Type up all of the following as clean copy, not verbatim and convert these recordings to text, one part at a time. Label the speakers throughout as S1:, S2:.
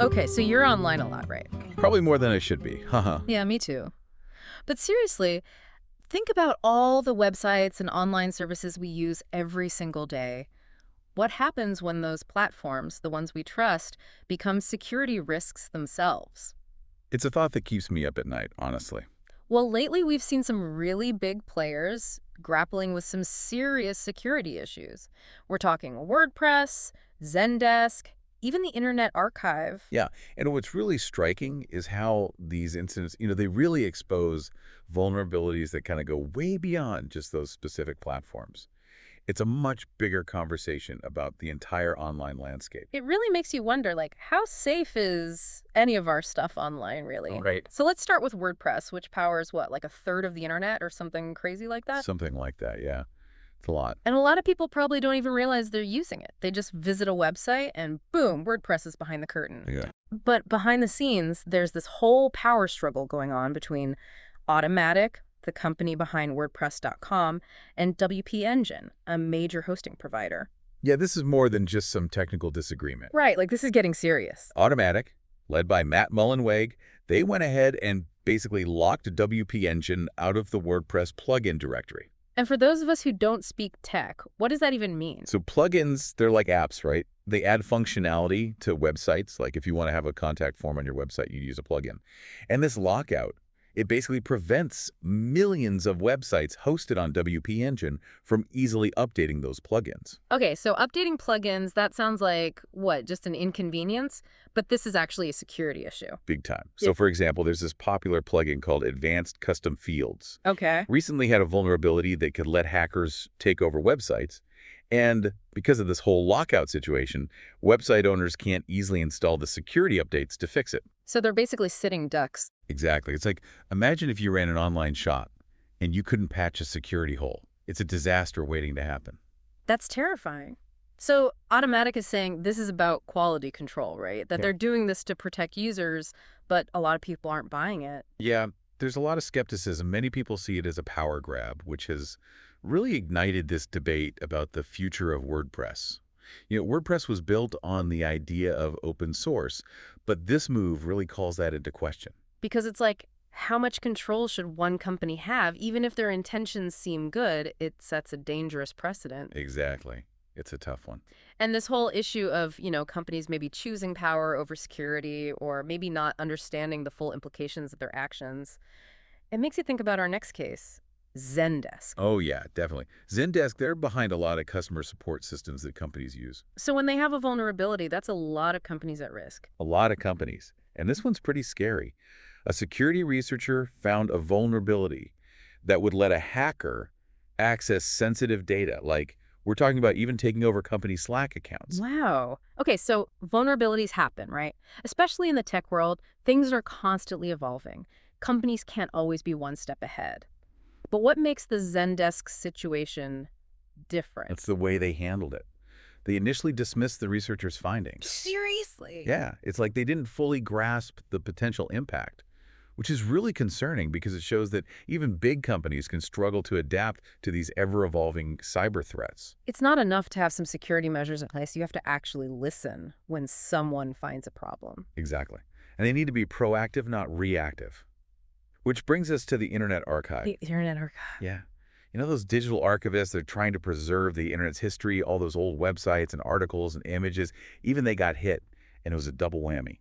S1: Okay, so you're online a lot, right?
S2: Probably more than I should be. Haha.
S1: Yeah, me too. But seriously, think about all the websites and online services we use every single day. What happens when those platforms, the ones we trust, become security risks themselves?
S2: It's a thought that keeps me up at night, honestly.
S1: Well, lately we've seen some really big players grappling with some serious security issues. We're talking WordPress, Zendesk, even the Internet Archive.
S2: Yeah, and what's really striking is how these incidents, they really expose vulnerabilities that kind of go way beyond just those specific platforms. It's a much bigger conversation about the entire online landscape.
S1: It really makes you wonder, like, how safe is any of our stuff online, really?
S2: Right.
S1: So let's start with WordPress, which powers what, like a third of the internet or something crazy like that?
S2: Something like that, yeah. It's a lot.
S1: And a lot of people probably don't even realize they're using it. They just visit a website and boom, WordPress is behind the curtain.
S2: Yeah.
S1: But behind the scenes, there's this whole power struggle going on between Automatic, the company behind WordPress.com, and WP Engine, a major hosting provider.
S2: Yeah, this is more than just some technical disagreement.
S1: Right, like this is getting serious.
S2: Automatic, led by Matt Mullenweg, they went ahead and basically locked WP Engine out of the WordPress plugin directory.
S1: And for those of us who don't speak tech, what does that even mean?
S2: So plugins, they're like apps, right? They add functionality to websites. Like if you want to have a contact form on your website, you use a plugin. And this lockout, it basically prevents millions of websites hosted on WP Engine from easily updating those plugins.
S1: Okay, so updating plugins, that sounds like, what, just an inconvenience? But this is actually a security issue.
S2: Big time.
S1: Yeah.
S2: So for example, there's this popular plugin called Advanced Custom Fields.
S1: Okay.
S2: Recently had a vulnerability that could let hackers take over websites. And because of this whole lockout situation, website owners can't easily install the security updates to fix it.
S1: So they're basically sitting ducks.
S2: Exactly. It's like, imagine if you ran an online shop and you couldn't patch a security hole. It's a disaster waiting to happen.
S1: That's terrifying. So Automatic is saying this is about quality control, right? That
S2: Yeah.
S1: they're doing this to protect users, but a lot of people aren't buying it.
S2: Yeah, there's a lot of skepticism. Many people see it as a power grab, which has really ignited this debate about the future of WordPress. WordPress was built on the idea of open source, but this move really calls that into question.
S1: Because it's like, how much control should one company have? Even if their intentions seem good, it sets a dangerous precedent.
S2: Exactly. It's a tough one.
S1: And this whole issue of, companies maybe choosing power over security or maybe not understanding the full implications of their actions, it makes you think about our next case, Zendesk.
S2: Oh, yeah, definitely. Zendesk, they're behind a lot of customer support systems that companies use.
S1: So when they have a vulnerability, that's a lot of companies at risk.
S2: A lot of companies. And this one's pretty scary. A security researcher found a vulnerability that would let a hacker access sensitive data. Like, we're talking about even taking over company Slack accounts.
S1: Wow. Okay, so vulnerabilities happen, right? Especially in the tech world, things are constantly evolving. Companies can't always be one step ahead. But what makes the Zendesk situation different?
S2: That's the way they handled it. They initially dismissed the researchers' findings.
S1: Seriously?
S2: Yeah, it's like they didn't fully grasp the potential impact, which is really concerning because it shows that even big companies can struggle to adapt to these ever-evolving cyber threats.
S1: It's not enough to have some security measures in place. You have to actually listen when someone finds a problem.
S2: Exactly. And they need to be proactive, not reactive. Which brings us to the Internet Archive.
S1: The Internet Archive.
S2: Yeah. Those digital archivists, they're trying to preserve the Internet's history, all those old websites and articles and images. Even they got hit, and it was a double whammy.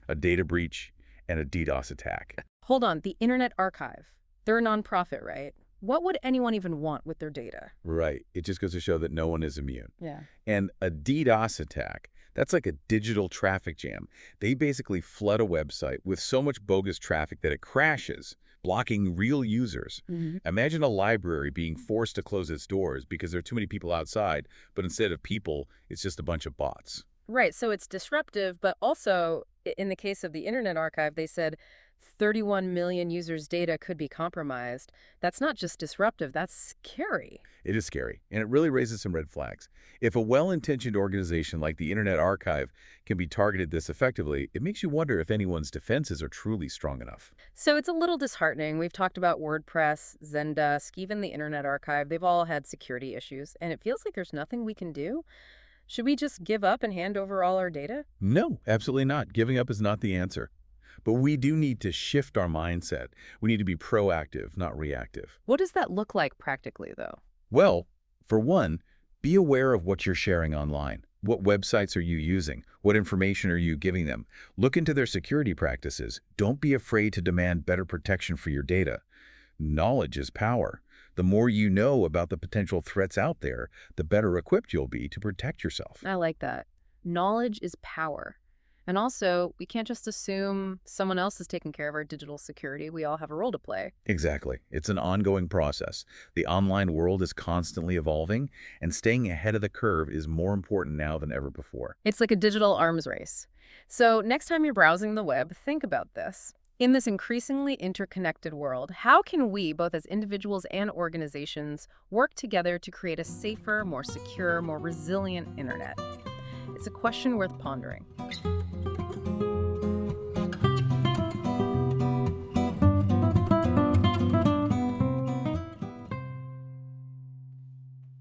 S2: A data breach and a DDoS attack.
S1: Hold on, the Internet Archive. They're a nonprofit, right? What would anyone even want with their data?
S2: Right. It just goes to show that no one is immune.
S1: Yeah.
S2: And a DDoS attack, that's like a digital traffic jam. They basically flood a website with so much bogus traffic that it crashes, blocking real users. Imagine a library being forced to close its doors because there are too many people outside, but instead of people, it's just a bunch of bots.
S1: Right, so it's disruptive, but also, in the case of the Internet Archive, they said 31 million users' data could be compromised. That's not just disruptive, that's scary.
S2: It is scary, and it really raises some red flags. If a well-intentioned organization like the Internet Archive can be targeted this effectively, it makes you wonder if anyone's defenses are truly strong enough.
S1: So it's a little disheartening. We've talked about WordPress, Zendesk, even the Internet Archive. They've all had security issues, and it feels like there's nothing we can do. Should we just give up and hand over all our data?
S2: No, absolutely not. Giving up is not the answer. But we do need to shift our mindset. We need to be proactive, not reactive.
S1: What does that look like practically, though?
S2: Well, for one, be aware of what you're sharing online. What websites are you using? What information are you giving them? Look into their security practices. Don't be afraid to demand better protection for your data. Knowledge is power. The more you know about the potential threats out there, the better equipped you'll be to protect yourself.
S1: I like that. Knowledge is power. And also, we can't just assume someone else is taking care of our digital security. We all have a role to play.
S2: Exactly. It's an ongoing process. The online world is constantly evolving, and staying ahead of the curve is more important now than ever before.
S1: It's like a digital arms race. So next time you're browsing the web, think about this. In this increasingly interconnected world, how can we, both as individuals and organizations, work together to create a safer, more secure, more resilient internet? It's a question worth pondering.